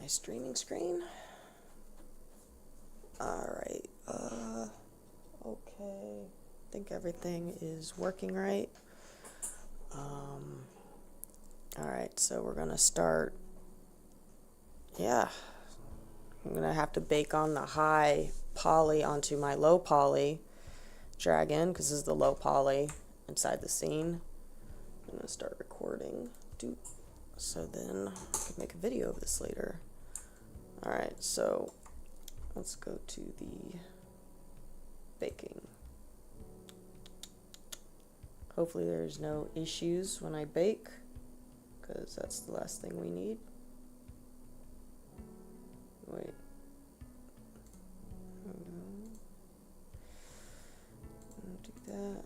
my streaming screen. Alright, okay. I think everything is working right. Alright, so we're gonna start. Yeah, I'm gonna have to bake on the high poly onto my low poly dragon, because this is the low poly inside the scene. I'm gonna start recording. So then I can make a video of this later. Alright, so let's go to the baking. Hopefully there's no issues when I bake, because that's the last thing we need. Wait. Do that.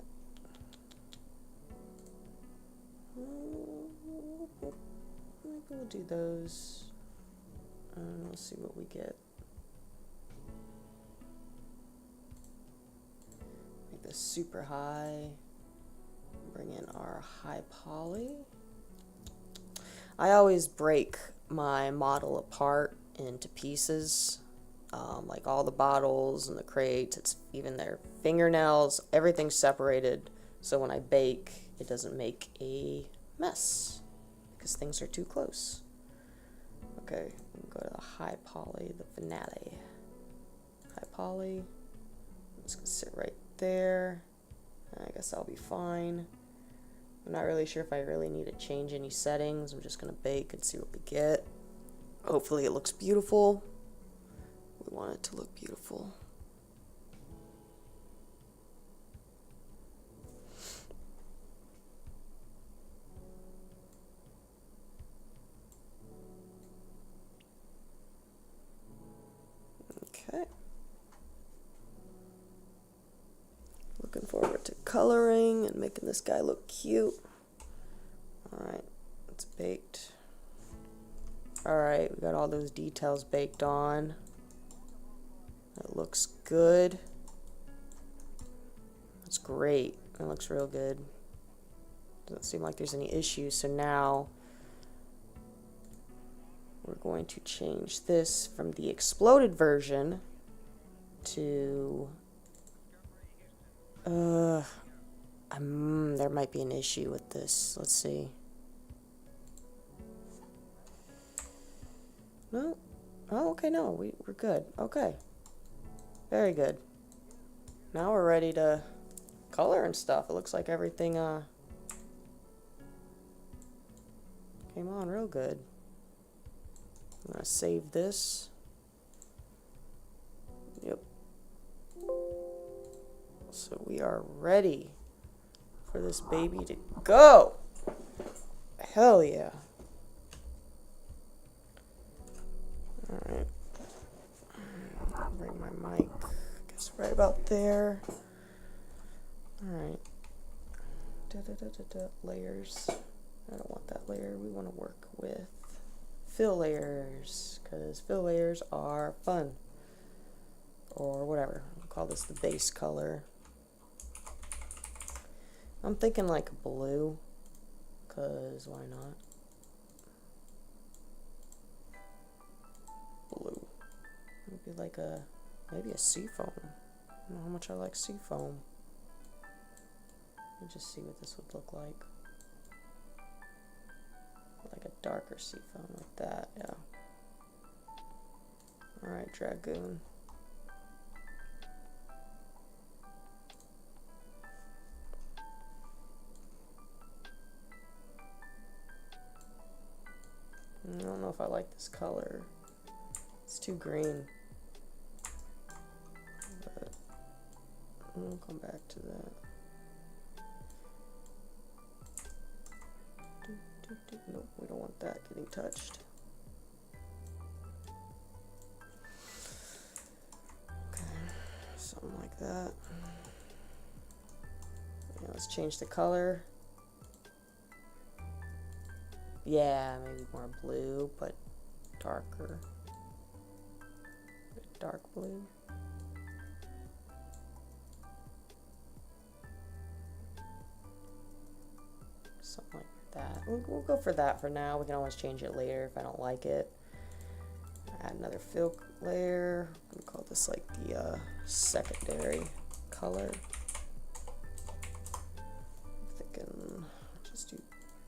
Maybe we'll do those. And we'll see what we get. Make this super high. Bring in our high poly. I always break my model apart into pieces, like all the bottles and the crates, it's even their fingernails, everything's separated, so when I bake it doesn't make a mess because things are too close. Okay, go to the high poly, the finale. High poly, I'm just gonna sit right there. I guess I'll be fine. I'm not really sure if I really need to change any settings. I'm just gonna bake and see what we get. Hopefully it looks beautiful. We want it to look beautiful. Okay. Looking forward to coloring and making this guy look cute. Alright, it's baked. Alright, we got all those details baked on. It looks good. That's great. It looks real good. Doesn't seem like there's any issues. So now we're going to change this from the exploded version to there might be an issue with this. Let's see. No. Oh, okay, no, we're good. Okay. Very good. Now we're ready to color and stuff. It looks like everything came on real good. I'm gonna save this. Yep. So we are ready for this baby to go. Hell yeah. Alright. Bring my mic. I guess right about there. Alright. Layers. I don't want that layer. We want to work with fill layers, because fill layers are fun. Or whatever. I'll call this the base color. I'm thinking like blue, because why not? Blue. Maybe like maybe a seafoam. I don't know how much I like seafoam. Let me just see what this would look like. Like a darker seafoam like that, yeah. Alright, dragoon. I don't know if I like this color. It's too green. But we'll come back to that. Nope, we don't want that getting touched. Okay, something like that. Yeah, let's change the color. Yeah, maybe more blue, but darker. Dark blue. Something like that. We'll go for that for now. We can always change it later if I don't like it. Add another fill layer. I'm gonna call this like the secondary color. I'm thinking just do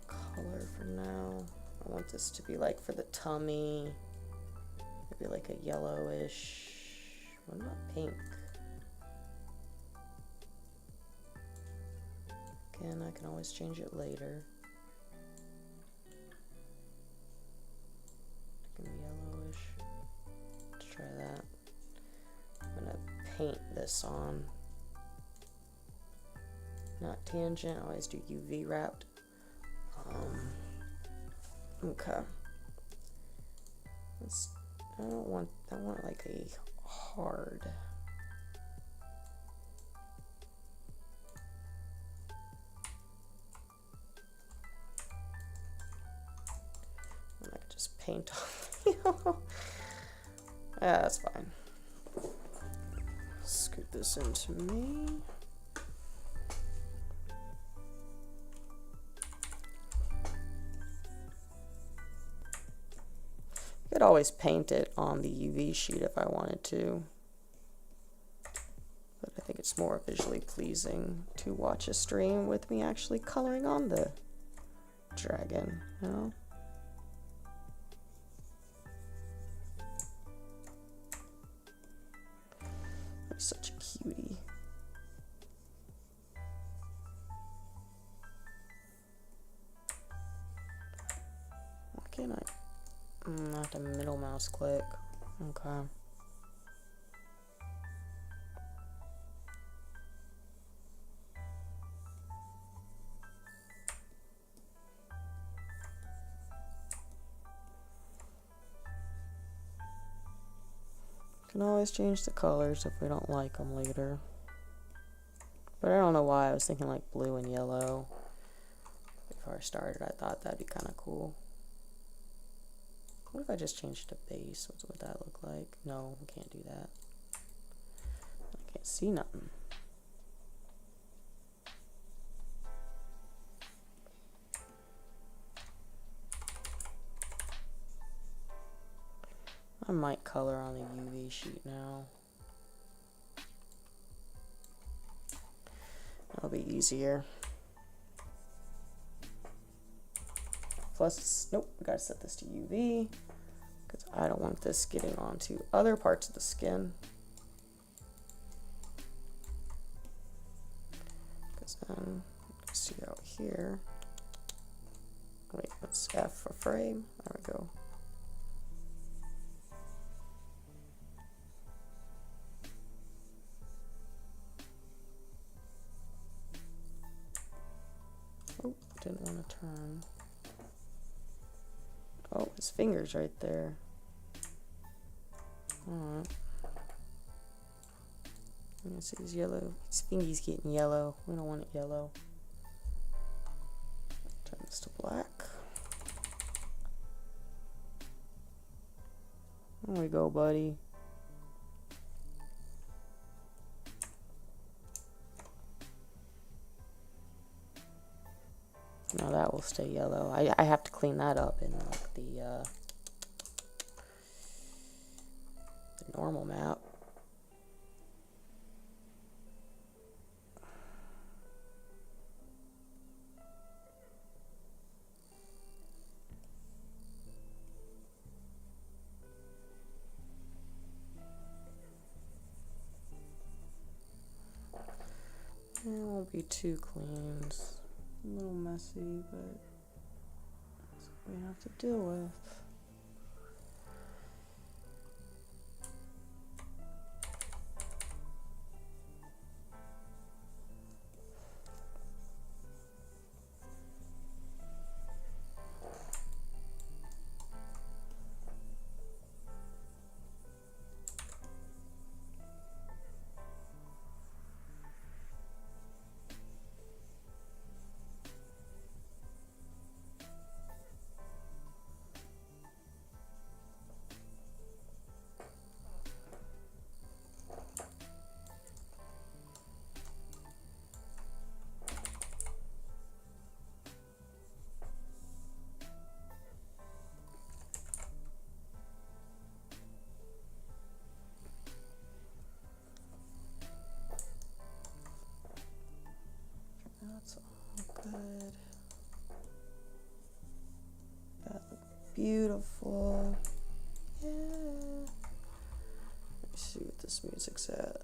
color for now. I want this to be like for the tummy, maybe like a yellowish. What about pink? Again, I can always change it later. Yellowish. Let's try that. I'm gonna paint this on. Not tangent, I always do UV wrapped. Okay. I want like a hard. And I can just paint on. Yeah, that's fine. Scoot this into me. I could always paint it on the UV sheet if I wanted to. But I think it's more visually pleasing to watch a stream with me actually coloring on the dragon, you know? He's such a cutie. Why can't I? Not the middle mouse click. Okay. Can always change the colors if we don't like them later. But I don't know why I was thinking like blue and yellow. Before I started, I thought that'd be kind of cool. What if I just changed to base? What would that look like? No, we can't do that. I can't see nothing. I might color on the UV sheet now. That'll be easier. Plus, nope, we gotta set this to UV because I don't want this getting onto other parts of the skin. Because then, see out here. Wait, let's F for frame. There we go. Oh, didn't want to turn. Oh, his finger's right there. Alright. I'm gonna see his yellow. His fingy's getting yellow. We don't want it yellow. Turn this to black. There we go, buddy. Now that will stay yellow. I have to clean that up in like the normal map. It won't be too clean. It's a little messy, but that's what we have to deal with. beautiful. Yeah. Let me see what this music's at.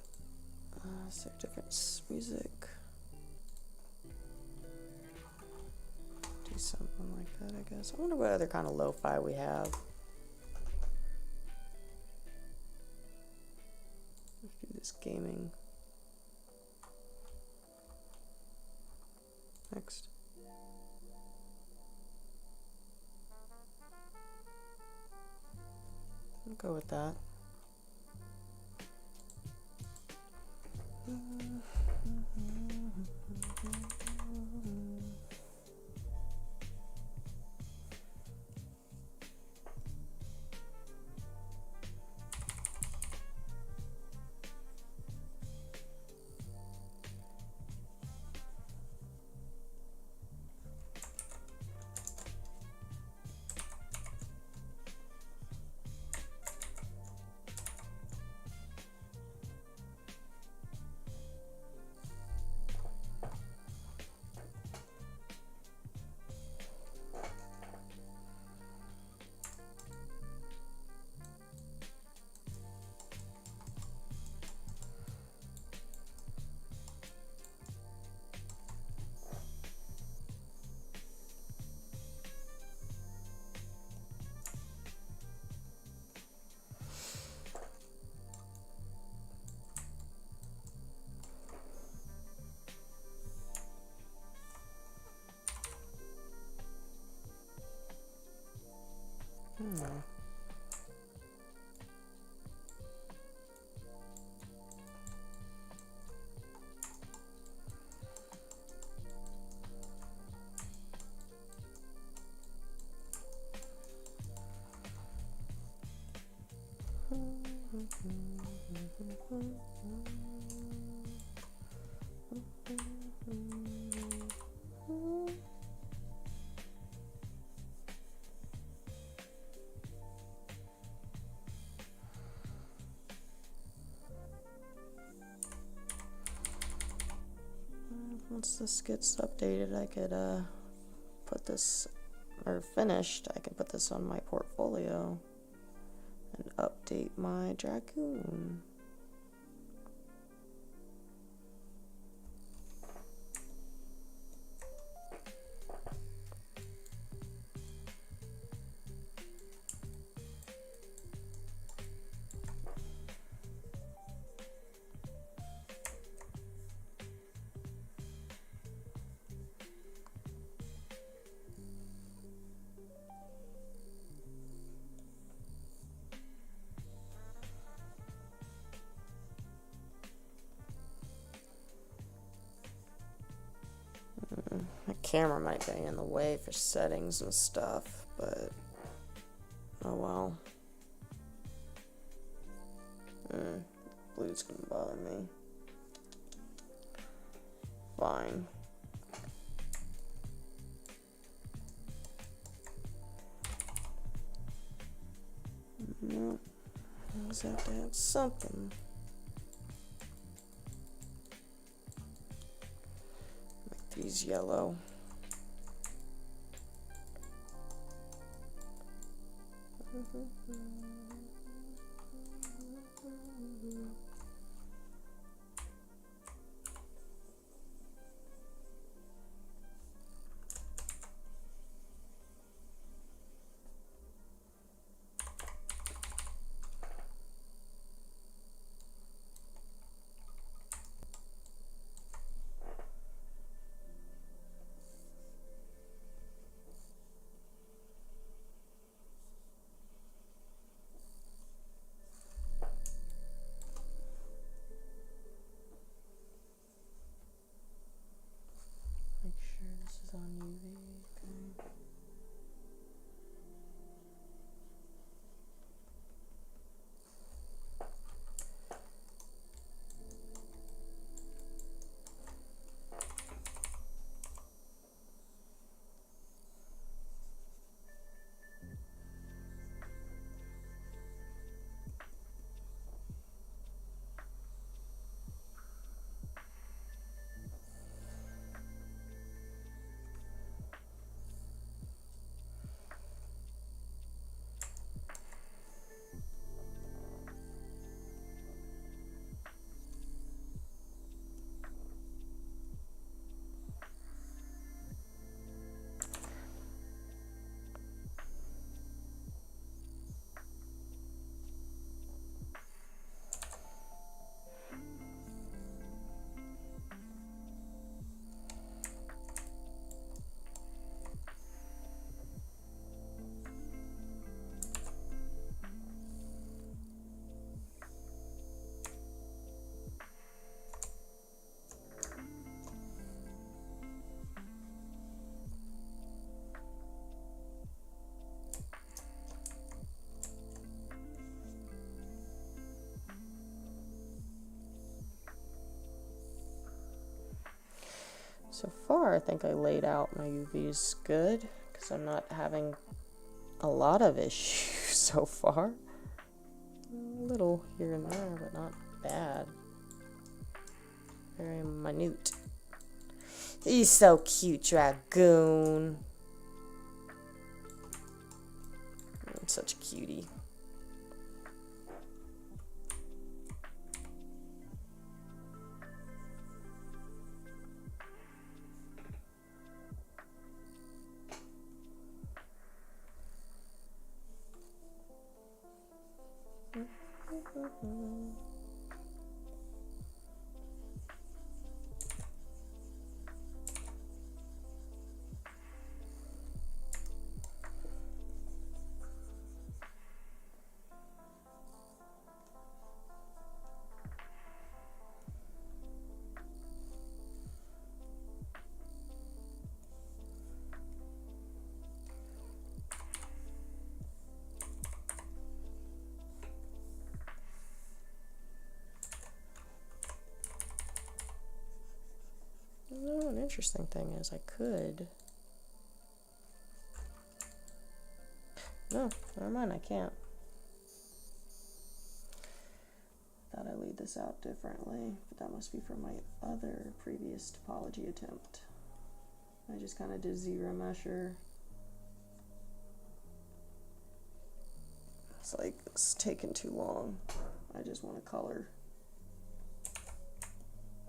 Is there different music? Do something like that, I guess. I wonder what other kind of lo-fi we have. Let's do this gaming. Next. I'll go with that. Once this gets updated, I could put this, or finished, I can put this on my portfolio and update my Dragoon. My camera might be in the way for settings and stuff, but oh well. Blue's gonna bother me. Fine. No, I just have to have something. These yellow. So far, I think I laid out my UVs good, because I'm not having a lot of issues so far. A little here and there, but not bad. Very minute. He's so cute, Dragoon. Such a cutie. Oh, an interesting thing is I could. No, never mind, I can't. Thought I laid this out differently, but that must be from my other previous topology attempt. I just kind of did zero measure. It's like, it's taking too long. I just want to color.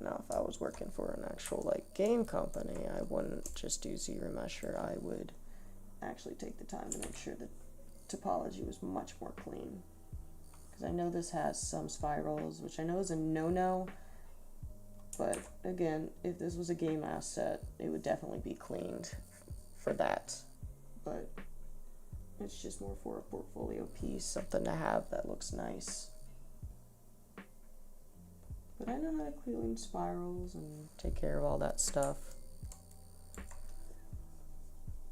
Now, if I was working for an actual like game company, I wouldn't just do zero measure. I would actually take the time to make sure that topology was much more clean. Because I know this has some spirals, which I know is a no-no. But again, if this was a game asset, it would definitely be cleaned for that. But it's just more for a portfolio piece, something to have that looks nice. But I know how to clean spirals and take care of all that stuff. I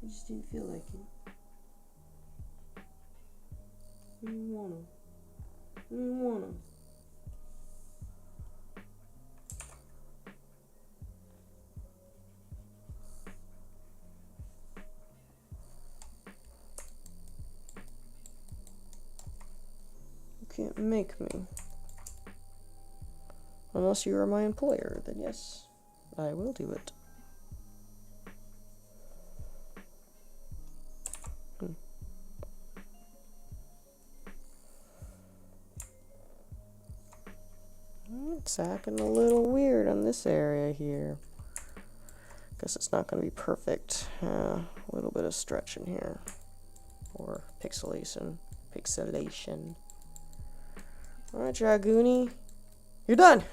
just didn't feel like it. I didn't wanna. I didn't wanna. You can't make me. Unless you are my employer, then yes, I will do it. It's acting a little weird on this area here. Guess it's not going to be perfect. A little bit of stretch in here. Or pixelation. Pixelation. Alright, Dragoony. You're done!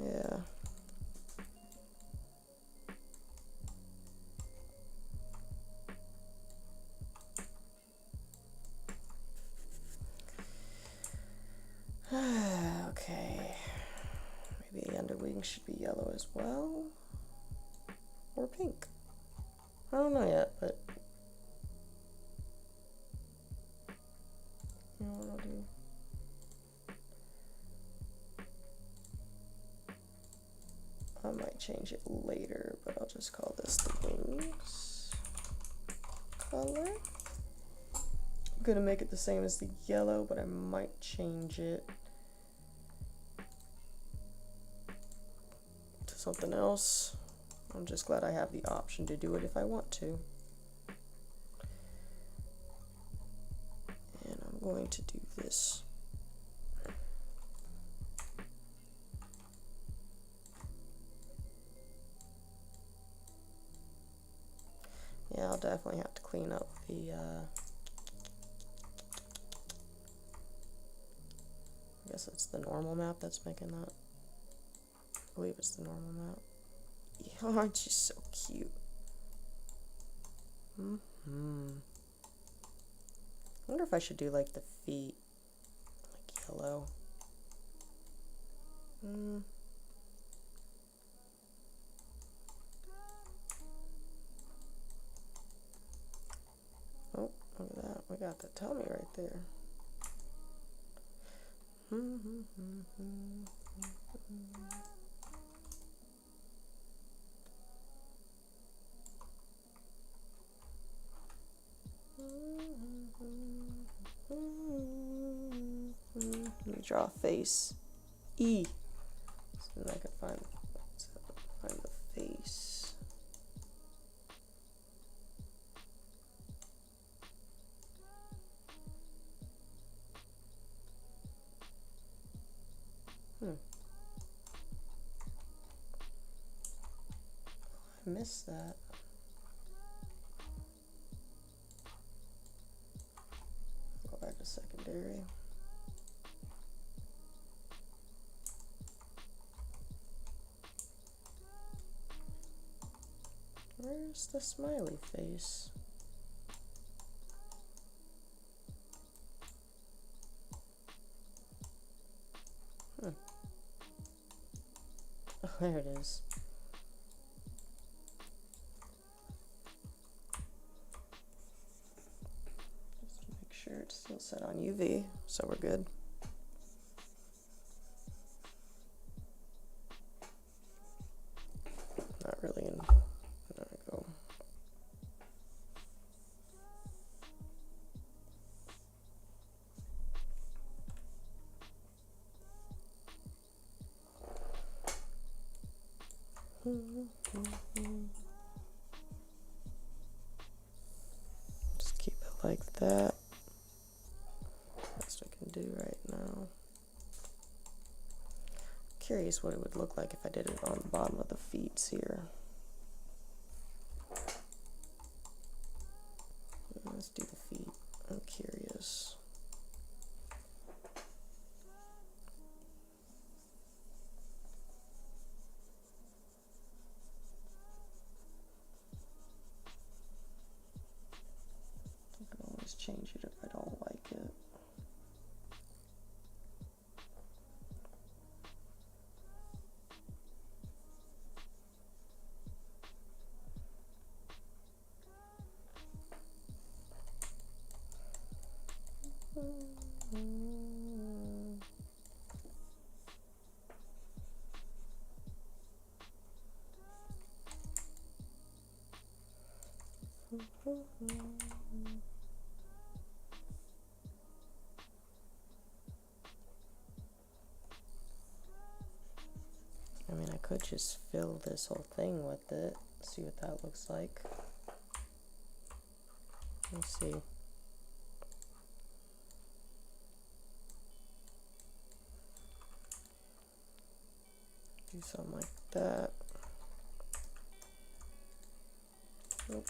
Yeah. Okay. Maybe the underwing should be yellow as well. Or pink. I don't know yet, but you know what I'll do? I might change it later, but I'll just call this the wings color. I'm gonna make it the same as the yellow, but I might change it to something else. I'm just glad I have the option to do it if I want to. And I'm going to do this. Yeah, I'll definitely have to clean up the, I guess it's the normal map that's making that. I believe it's the normal map. Yeah, aren't you so cute? I wonder if I should do like the feet, like yellow. Oh, look at that. We got the tummy right there. draw a face. E. So then I can find the face. I missed that. Go back to secondary. Where's the smiley face? Oh, there it is. Just to make sure it's still set on UV, so we're good. Not really in. There we go. Just keep it like that. Best I can do right now. Curious what it would look like if I did it on the bottom of the feet here. Let's do the feet. I'm curious. I can always change it if I don't like it. I mean, I could just fill this whole thing with it, see what that looks like. Let's see. Do something like that. Nope.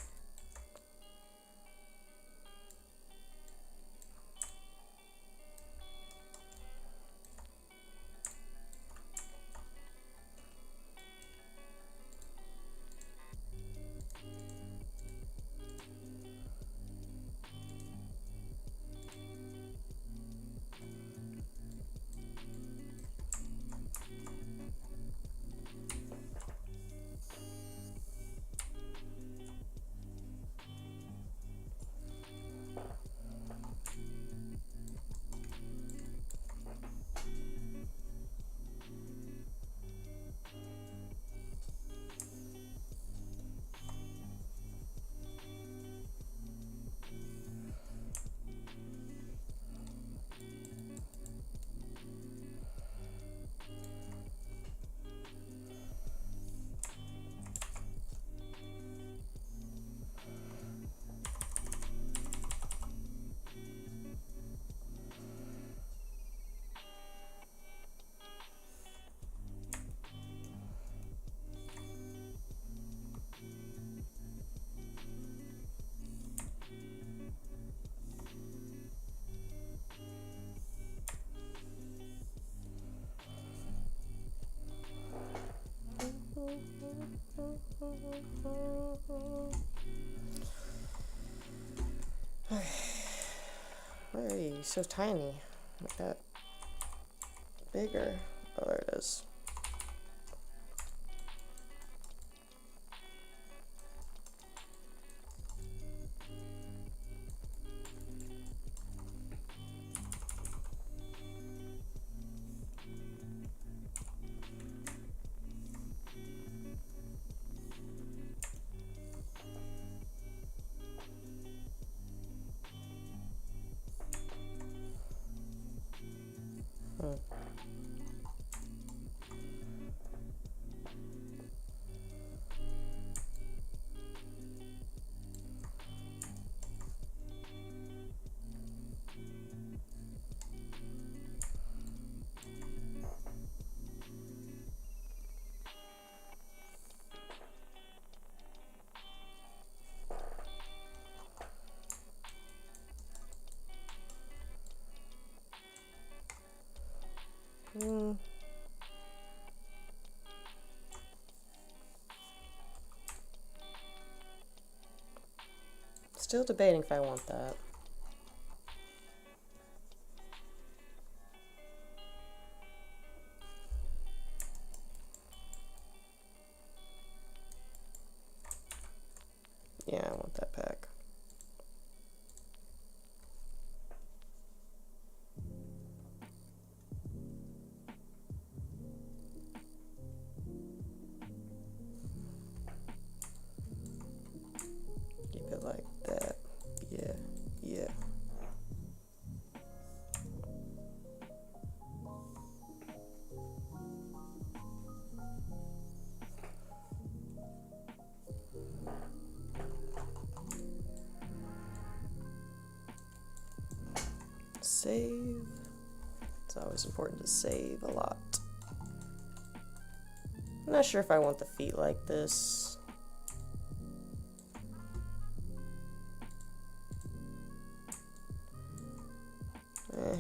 Hey, so tiny. Make that bigger. Oh, there it is. Still debating if I want that. Yeah, I want that pack. Keep it like that. Yeah, yeah. Save. It's always important to save a lot. I'm not sure if I want the feet like this. Eh.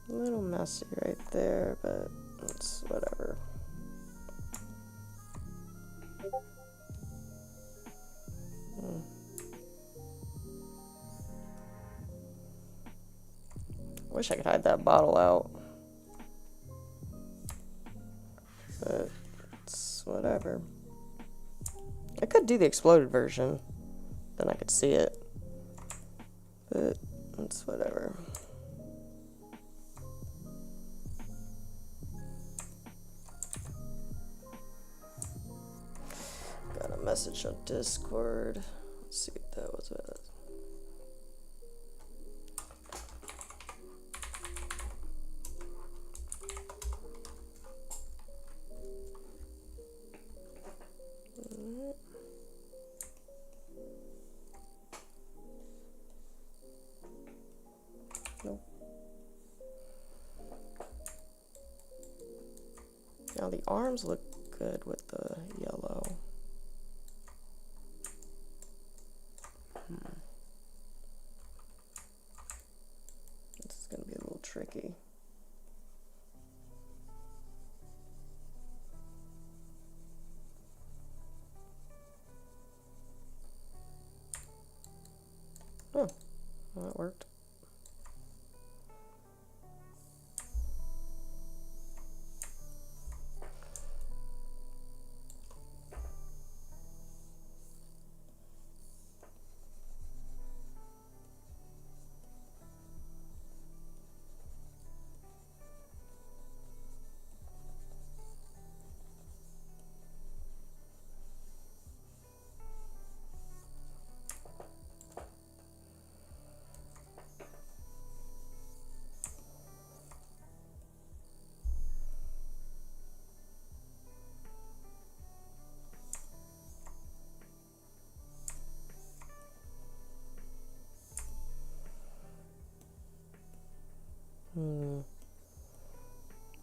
A little messy right there, but it's whatever. Wish I could hide that bottle out, but it's whatever. I could do the exploded version, then I could see it, but it's whatever. Got a message on Discord. Let's see what that was about. Nope. Now the arms look good with the yellow. This is going to be a little tricky. Oh, well, that worked.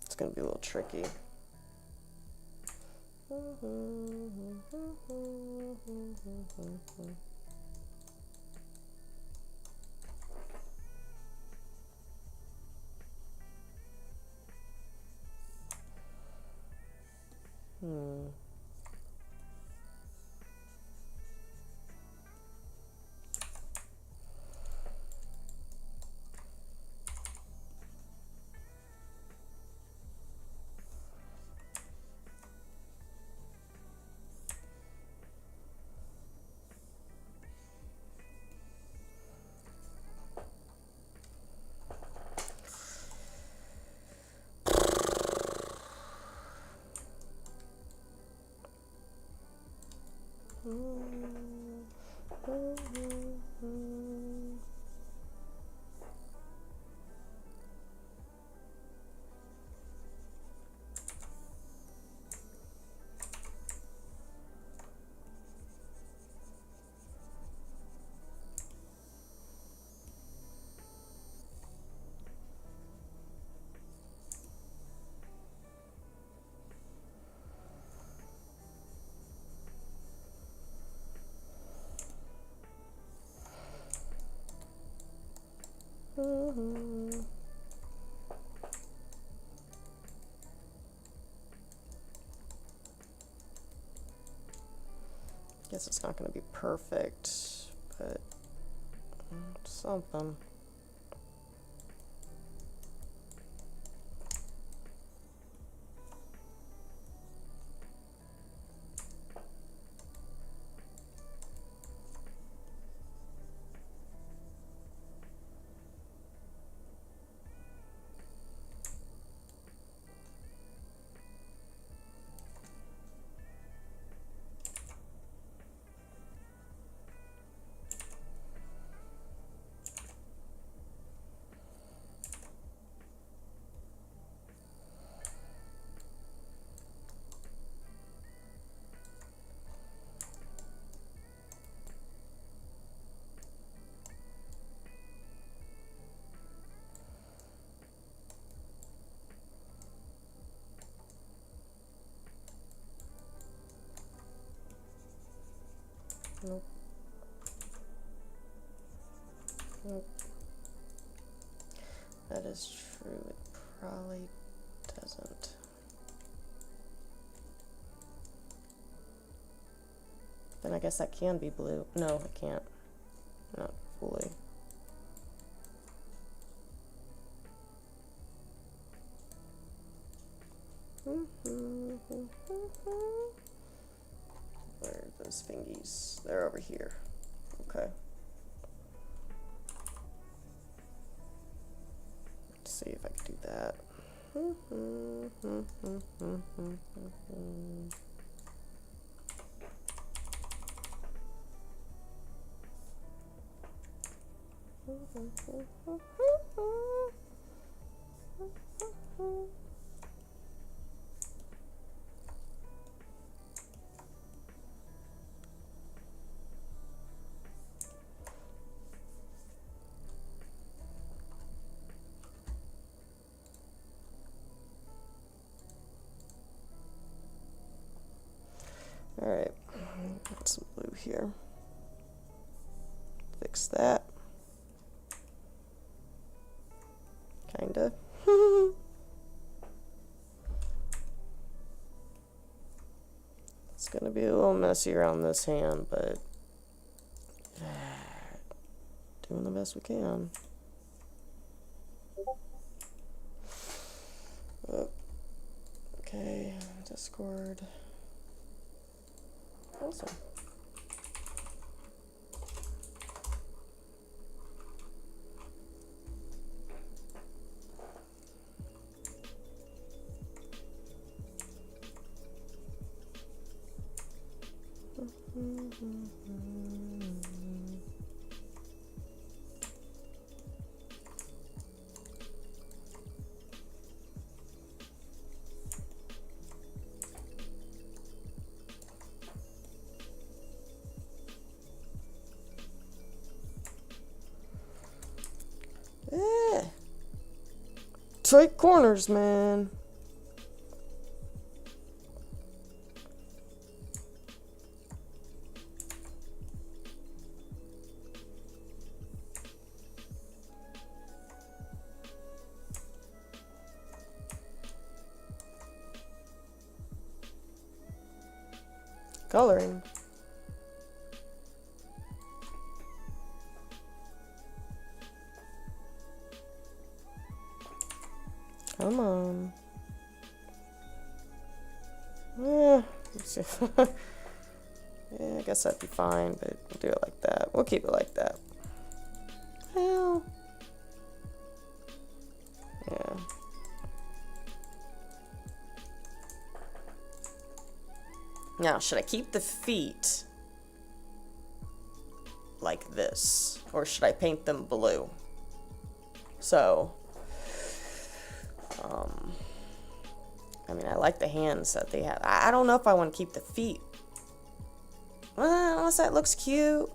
It's gonna be a little tricky. Guess it's not going to be perfect, but something. Nope. Nope. That is true. It probably doesn't. Then I guess that can be blue. No, it can't. Not fully. Where are those fingies? They're over here. Okay. Let's see if I can do that. All right, got some blue here. Fix that. Kinda. It's gonna be a little messy around this hand, but doing the best we can. Oh, okay, Discord. Awesome. Tight corners, man. Coloring. Come on. Yeah, yeah, I guess that'd be fine, but we'll do it like that. We'll keep it like that. Well, yeah. Now, should I keep the feet like this, or should I paint them blue? So, I mean, I like the hands that they have. I don't know if I want to keep the feet. Well, unless that looks cute.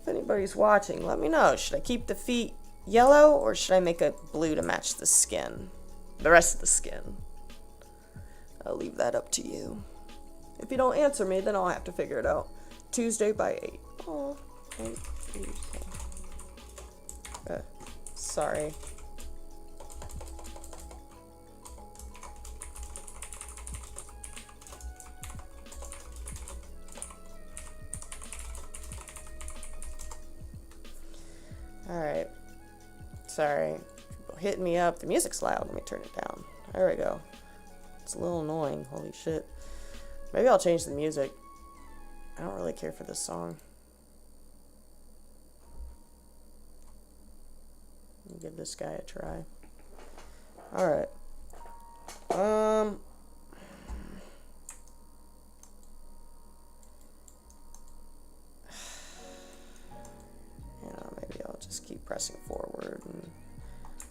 If anybody's watching, let me know. Should I keep the feet yellow, or should I make it blue to match the skin? The rest of the skin. I'll leave that up to you. If you don't answer me, then I'll have to figure it out. Tuesday by 8. Oh, Tuesday. Sorry. Alright. Sorry. People hitting me up. The music's loud. Let me turn it down. There we go. It's a little annoying. Holy shit. Maybe I'll change the music. I don't really care for this song. Let me give this guy a try. Alright. Maybe I'll just keep pressing forward and,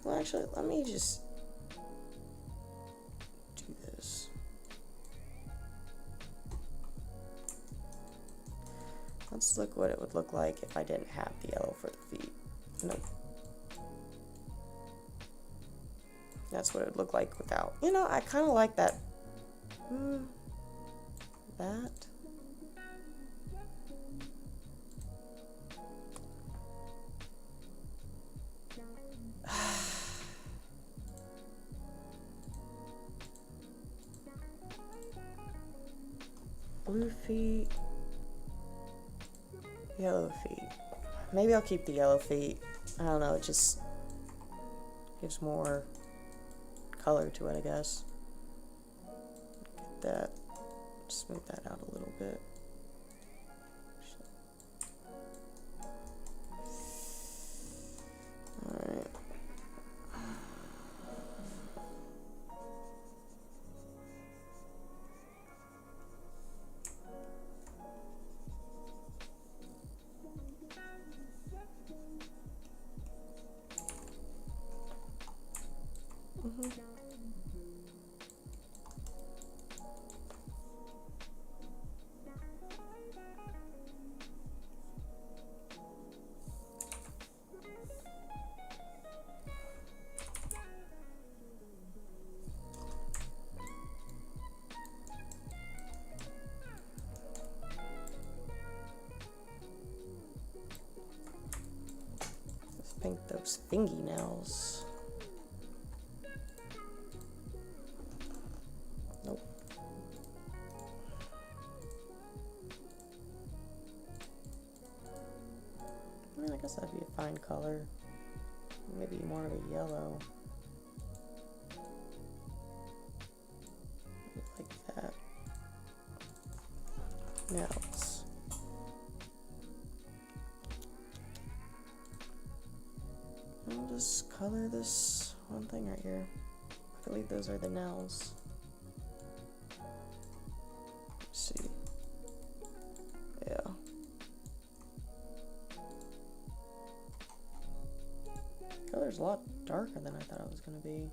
well, actually, let me just do this. Let's look what it would look like if I didn't have the yellow for the feet. Nope. That's what it would look like without. You know, I kind of like that. That. Blue feet. Yellow feet. Maybe I'll keep the yellow feet. I don't know, it just gives more color to it, I guess. Get that. Smooth that out a little bit. Alright. Paint those fingernails. Nope. I mean, I guess that'd be a fine color. Maybe more of a yellow. Like that. Nails. I'll just color this one thing right here. I believe those are the nails. Let's see. Yeah. Color's a lot darker than I thought it was gonna be.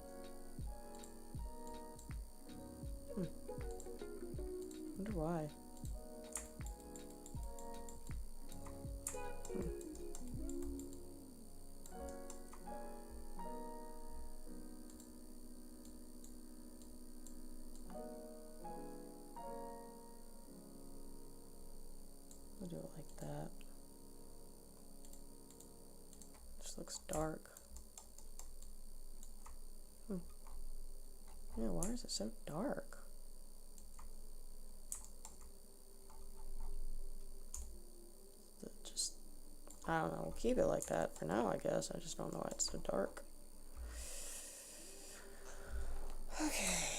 Wonder why. looks dark. Yeah, why is it so dark? Just, I don't know, we'll keep it like that for now, I guess. I just don't know why it's so dark. Okay.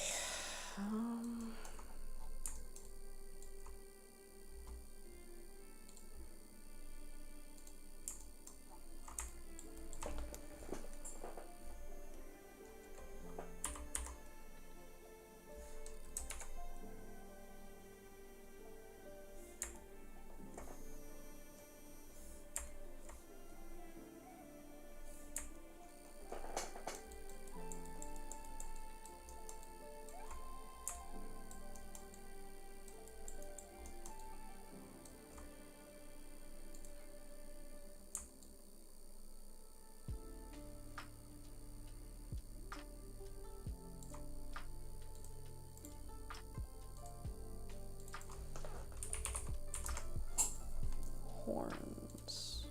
Horns.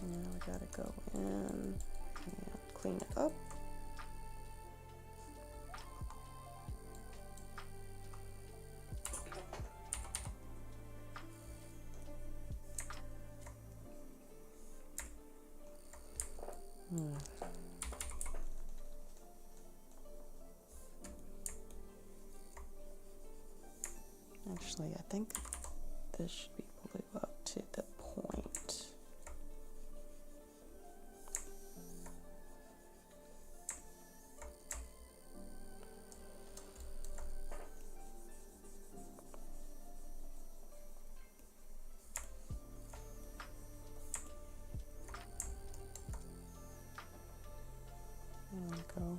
Now we gotta go in and clean it up. Actually, I think this should be blue up to the point. There we go.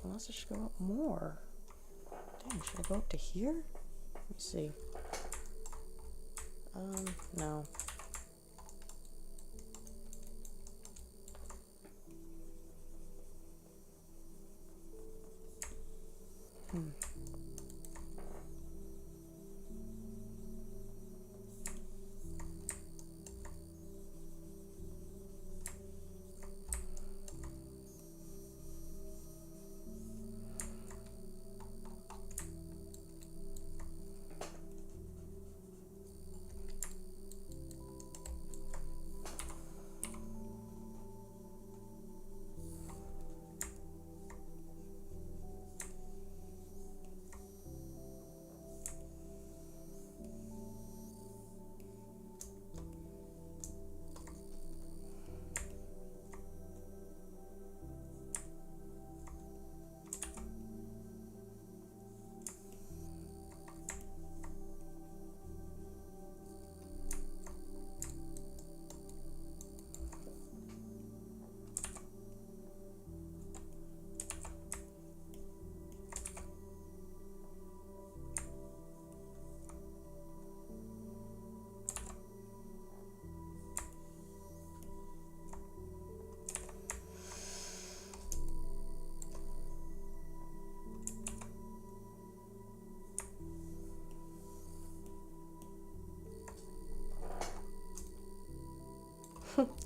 Unless it should go up more. Dang, should I go up to here? Let me see. No.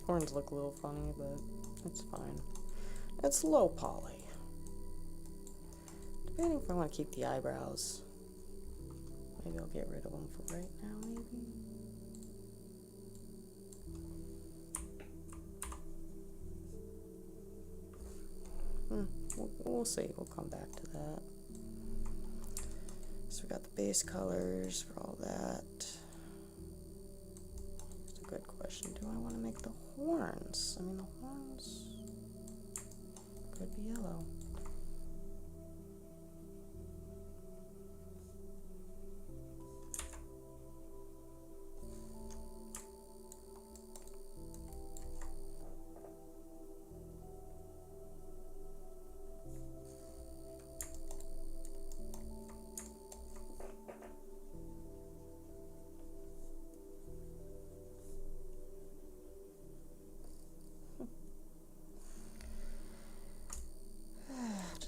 horns look a little funny, but it's fine. It's low poly. Depending if I want to keep the eyebrows. Maybe I'll get rid of them for right now, maybe. We'll see. We'll come back to that. So we got the base colors for all that. It's a good question. Do I want to make the horns? I mean, the horns could be yellow.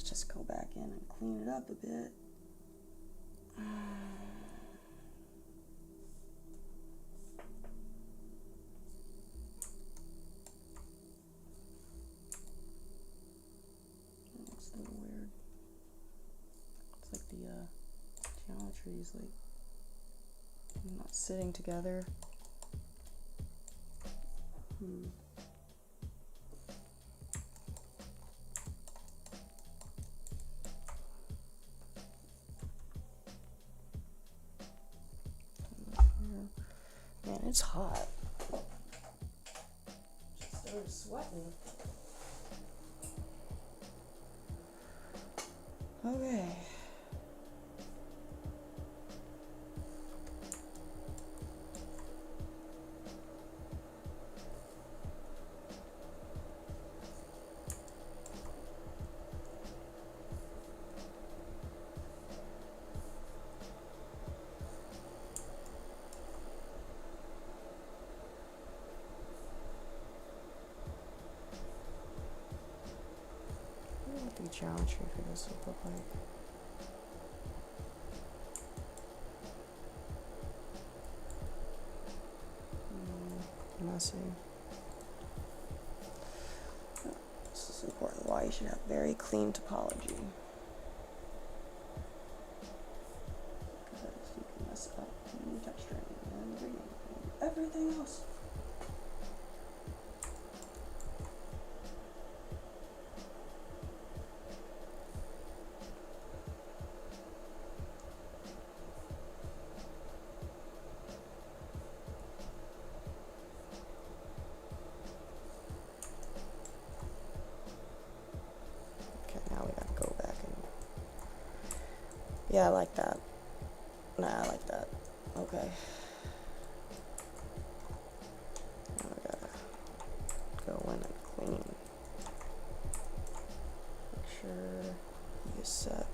Just go back in and clean it up a bit. That looks a little weird. It's like the geometry is like not sitting together. Man, it's hot. Just started sweating. Okay. What the geometry for this would look like. Messy. This is important. Why you should have very clean topology. Because you can mess up the texturing and greening and everything else. Yeah, I like that. Nah, I like that. Okay. Now I gotta go in and clean. Make sure you set.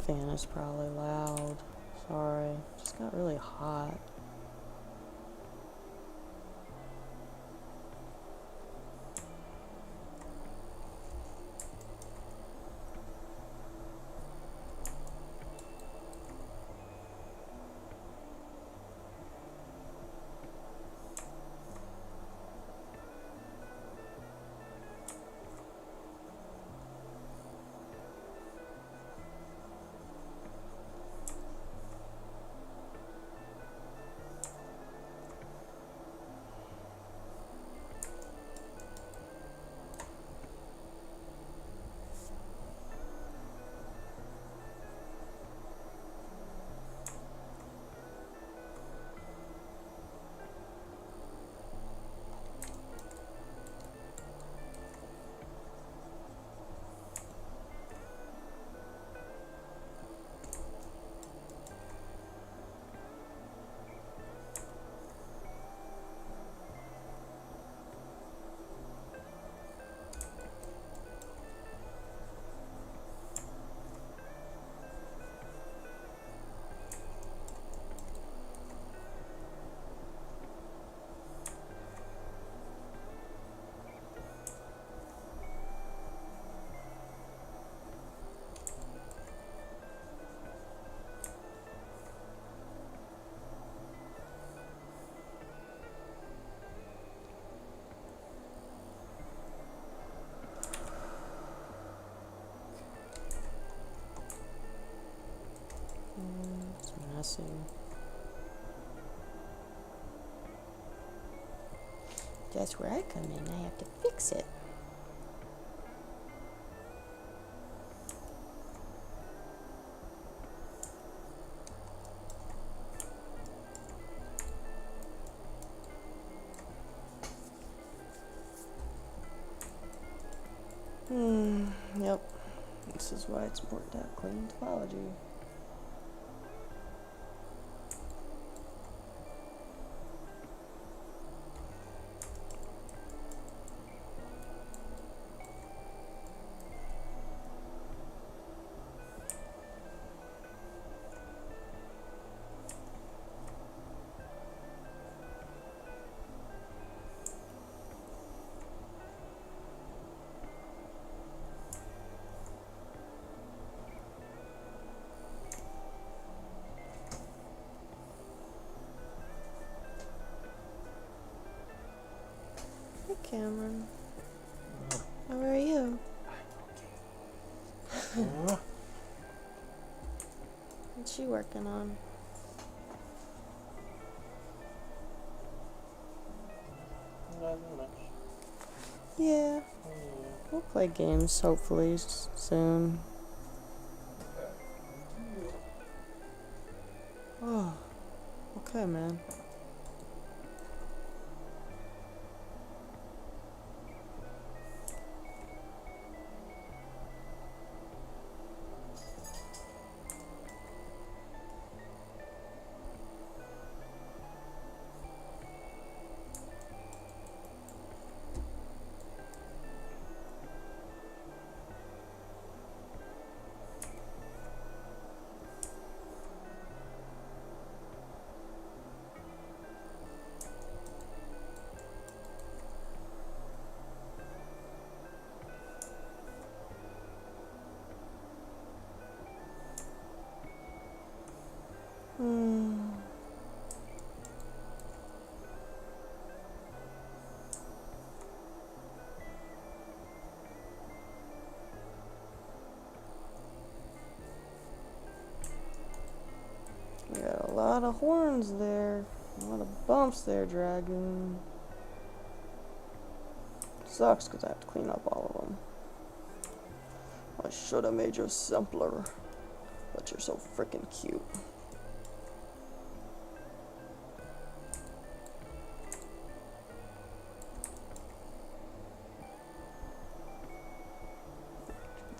Fan is probably loud. Sorry. Just got really hot. It's messy. That's where I come in. I have to fix it. Yep. This is why it's important to have clean topology. Hey, Cameron. How are you? What's she working on? Not much. Yeah. We'll play games hopefully soon. Oh, okay, man. We got a lot of horns there. A lot of bumps there, Dragoon. Sucks because I have to clean up all of them. I should have made you simpler, but you're so freaking cute.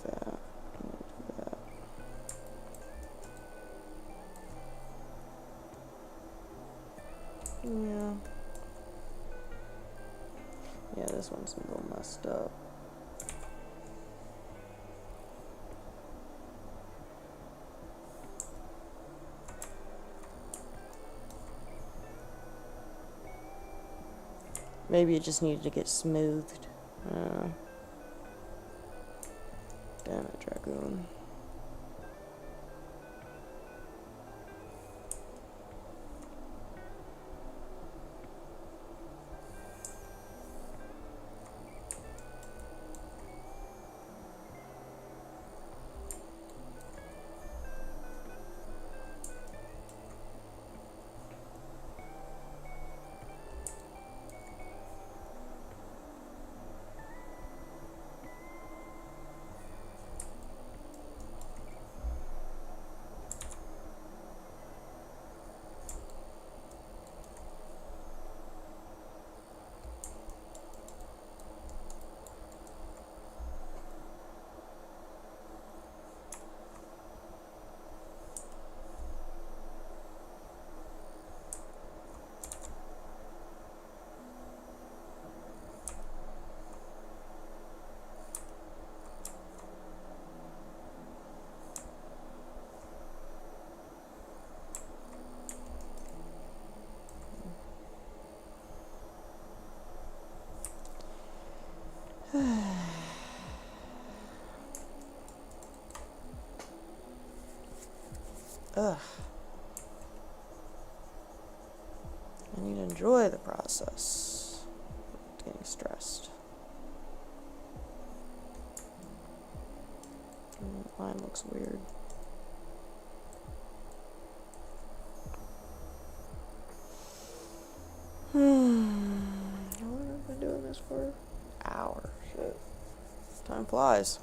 That. Yeah. Yeah, this one's a little messed up. Maybe it just needed to get smoothed. Damn it, Dragoon. Ugh. I need to enjoy the process. Getting stressed. Mine looks weird. How long have I been doing this for? Hour. Shit. Time flies.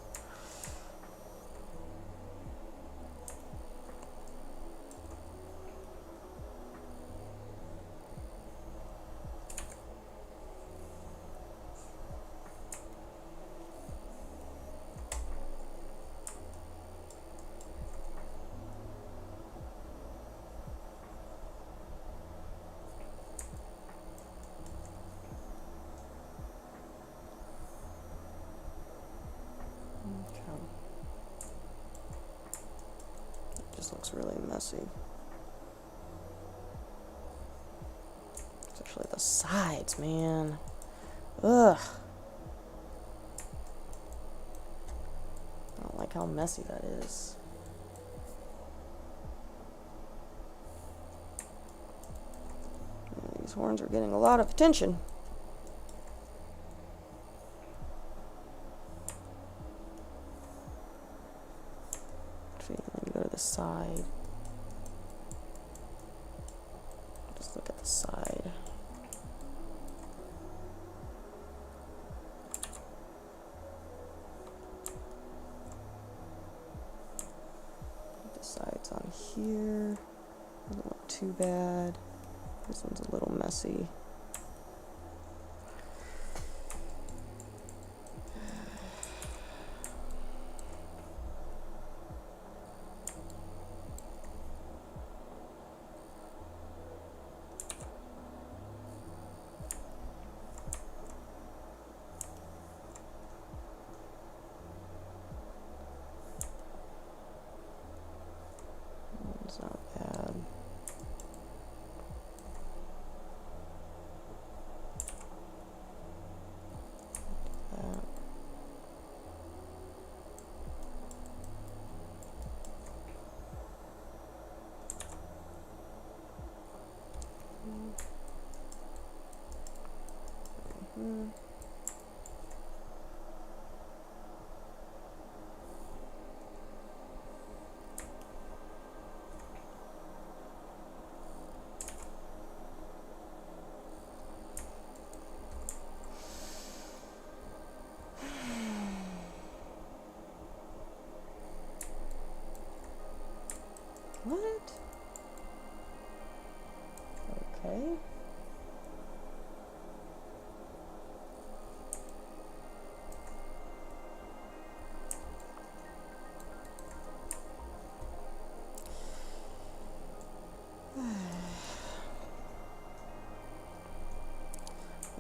Just looks really messy. Especially the sides, man. Ugh. I don't like how messy that is. These horns are getting a lot of attention. Let me go to the side. Just look at the side. The side's on here. Doesn't look too bad. This one's a little messy. It's not bad. That. What? Okay.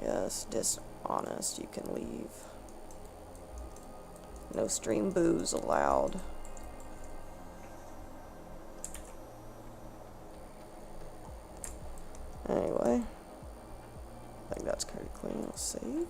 Yes, dishonest, you can leave. No stream booze allowed. Anyway, I think that's pretty clean. Let's save.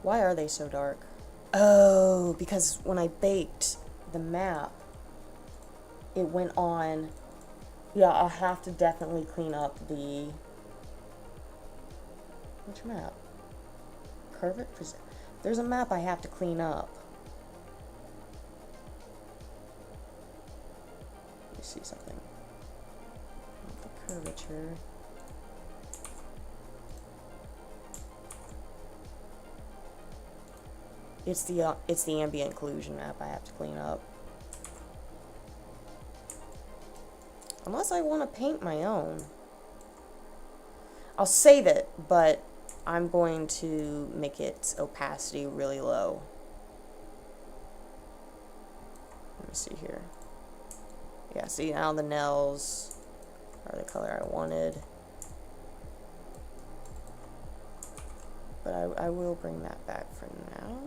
Why are they so dark? Oh, because when I baked the map, it went on. Yeah, I'll have to definitely clean up the... Which map? Curvet? There's a map I have to clean up. Let me see something. The curvature. It's the ambient occlusion map I have to clean up. Unless I want to paint my own. I'll save it, but I'm going to make its opacity really low. Let me see here. Yeah, see now the nails are the color I wanted. But I will bring that back for now.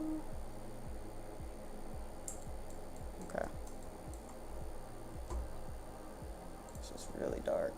Okay. This is really dark.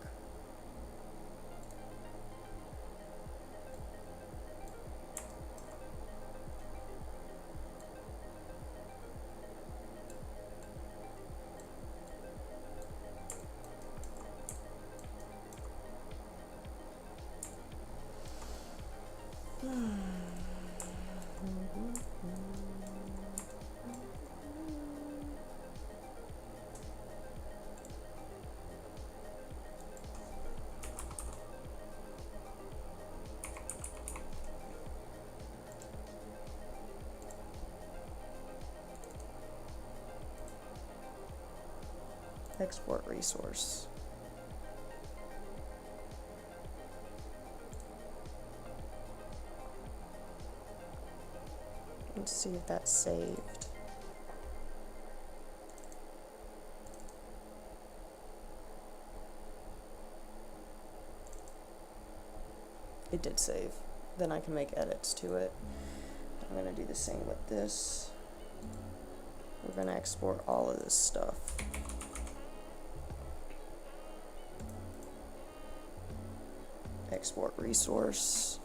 Export resource. Let's see if that's saved. It did save. Then I can make edits to it. I'm gonna do the same with this. We're gonna export all of this stuff. Export resource.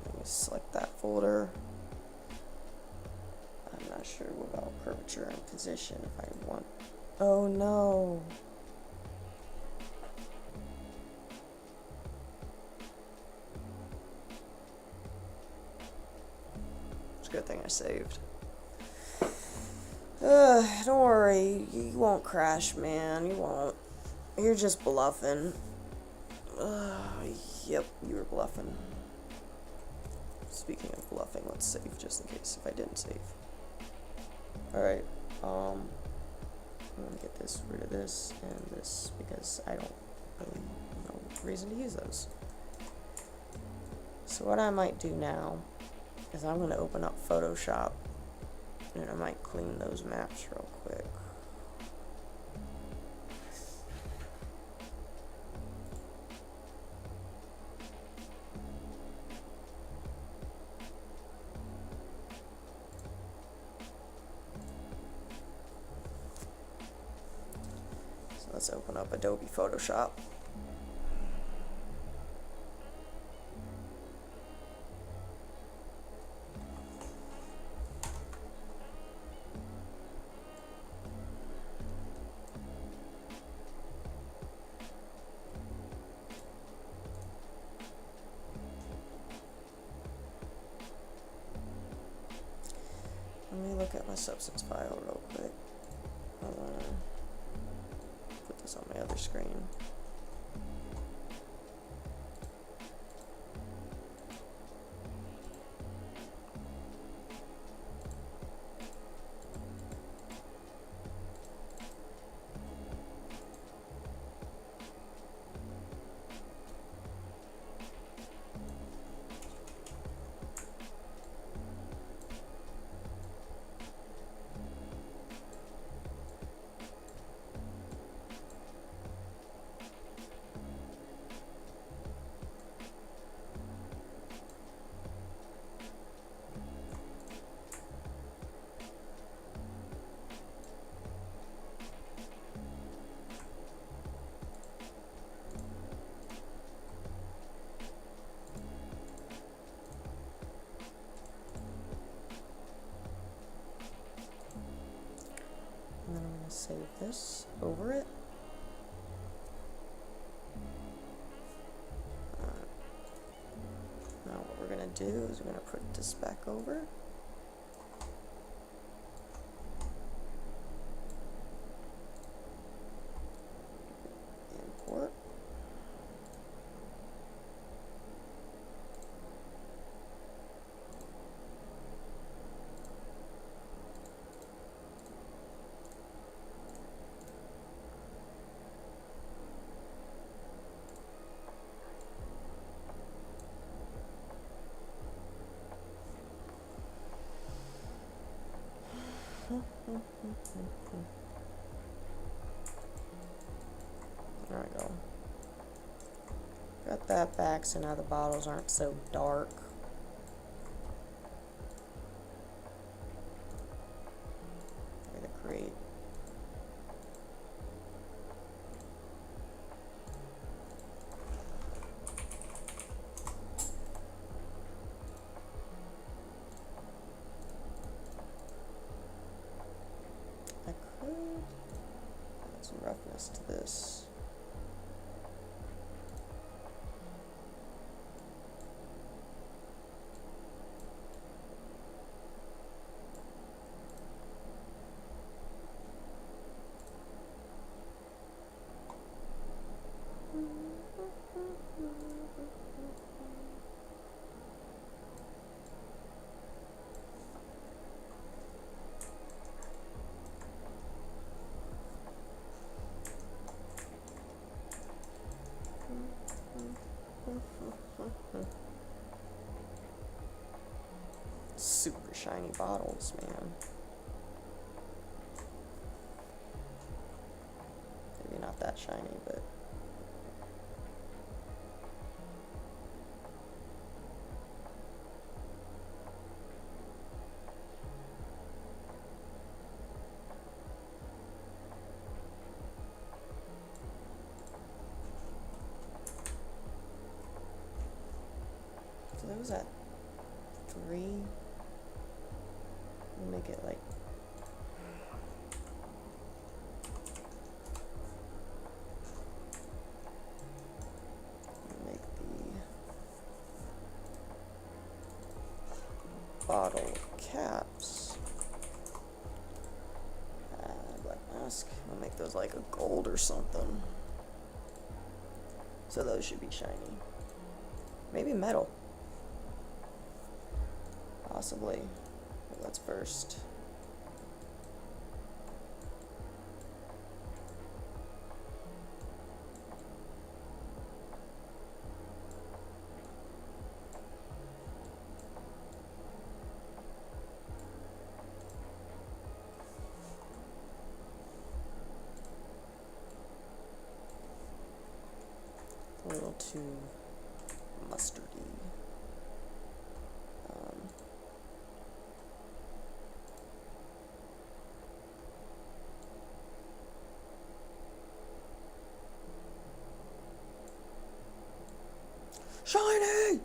Let me select that folder. I'm not sure about curvature and position if I want. Oh no. It's a good thing I saved. Don't worry. You won't crash, man. You won't. You're just bluffing. Yep, you were bluffing. Speaking of bluffing, let's save just in case if I didn't save. Alright, I'm gonna get rid of this and this because I don't really know reason to use those. So what I might do now is I'm gonna open up Photoshop and I might clean those maps real quick. Let's open up Adobe Photoshop. look at my substance file real quick. I want to put this on my other screen. And then I'm going to save this over it. Now what we're going to do is we're going to put this back over. Import. There we go. Got that back so now the bottles aren't so dark. I'm gonna create add some roughness to this. Super shiny bottles, man. Maybe not that shiny, but so that was at 3. We'll make it like make the bottle caps. Black mask. We'll make those like a gold or something. So those should be shiny. Maybe metal. Possibly. But let's first. A little too mustardy. Shiny!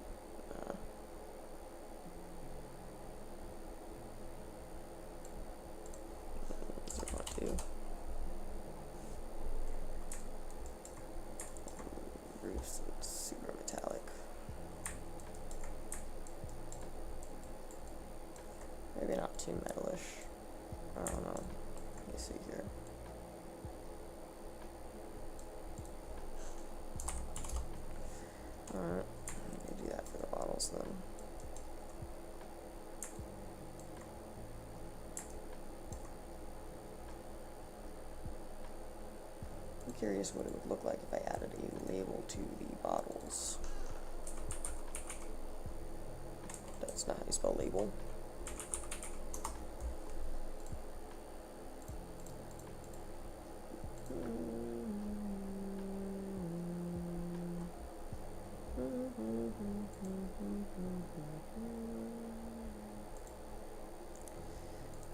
Roof's super metallic. Maybe not too metalish. I don't know. Let me see here. Alright, let me do that for the bottles then. I'm curious what it would look like if I added a label to the bottles. That's not how you spell label.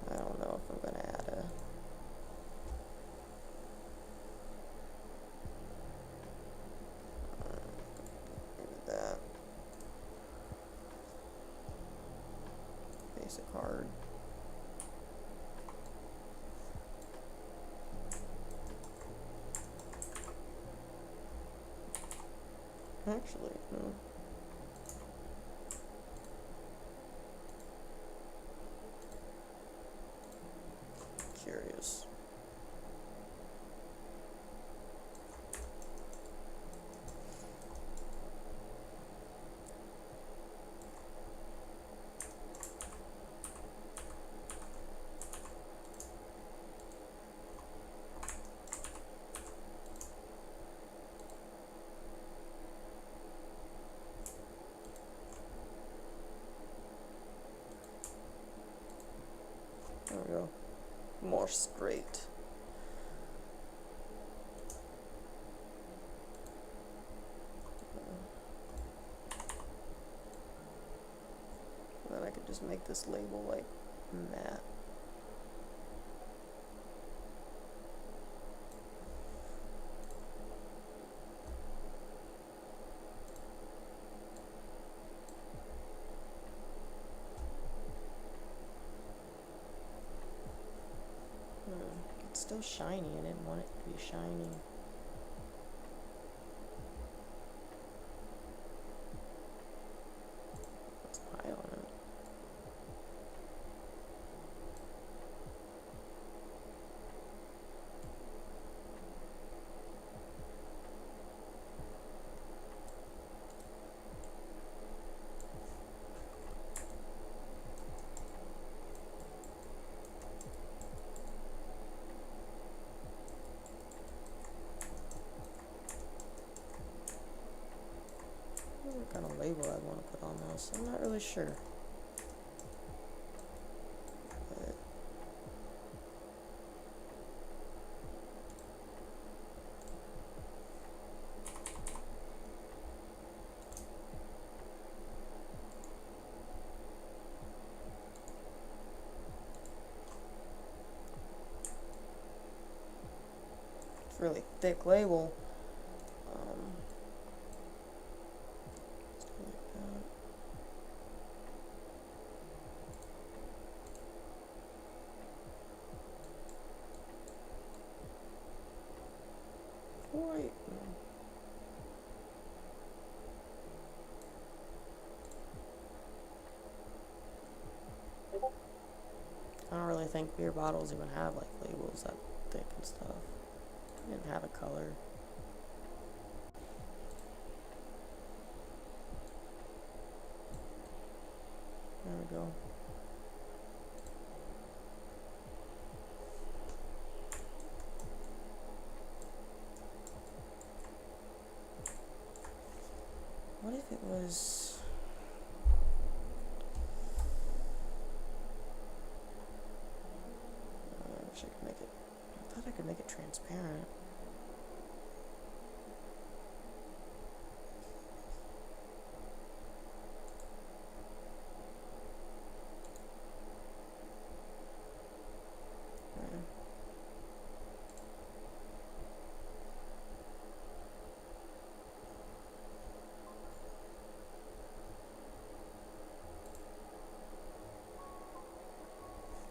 I don't know if I'm going to add a... maybe that. Basic card. Actually, curious. There we go. More straight. Then I could just make this label like matte. It's still shiny. I didn't want it to be shiny. Let's pie on it. What kind of label I'd want to put on this? I'm not really sure. But it's a really thick label. White. I don't really think beer bottles even have like labels that thick and stuff. They didn't have a color. There we go. What if it was... I wish I could make it... I thought I could make it transparent.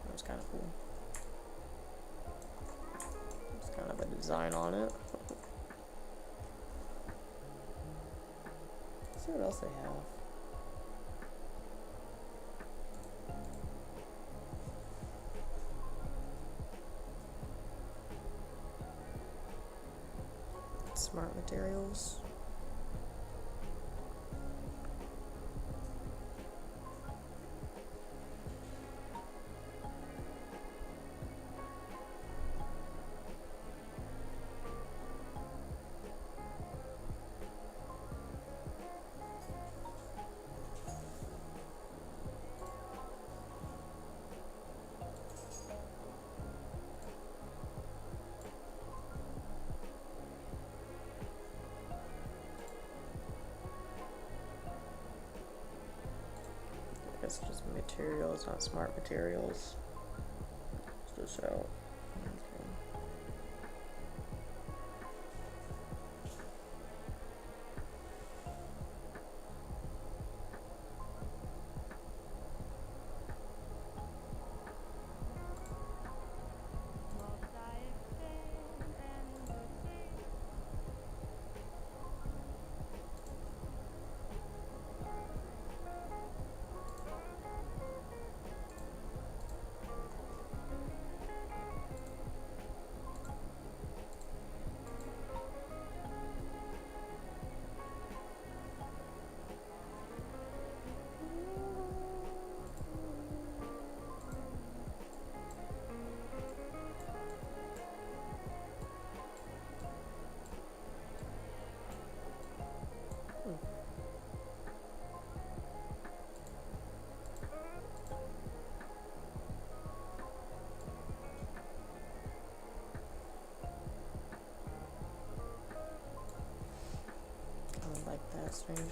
That was kind of cool. It's kind of a design on it. Let's see what else they have. Smart materials. It's just materials, not smart materials. Just out. Okay. I like that strangely.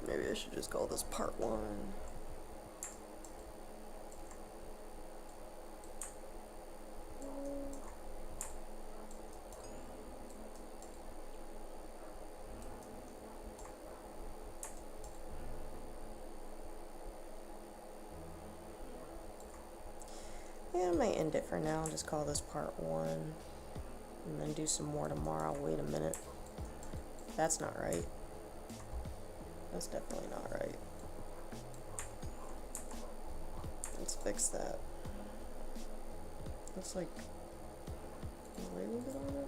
Maybe I should just call this part 1. Yeah, I might end it for now. Just call this part 1. And then do some more tomorrow. Wait a minute. That's not right. That's definitely not right. Let's fix that. Looks like I labeled it on it.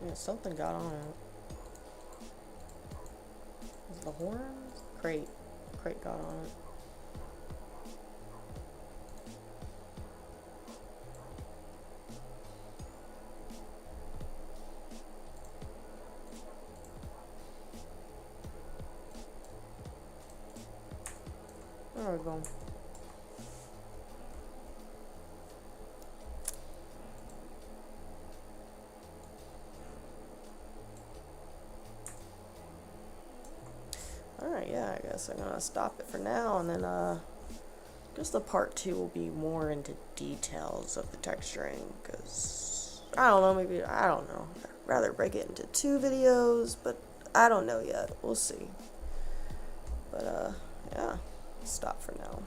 Yeah, something got on it. Is it the horns? Crate got on it. There we go. Alright, yeah, I guess I'm gonna stop it for now, and then I guess the part 2 will be more into details of the texturing, because I don't know, maybe, I don't know. I'd rather break it into 2 videos, but I don't know yet. We'll see. But yeah, stop for now.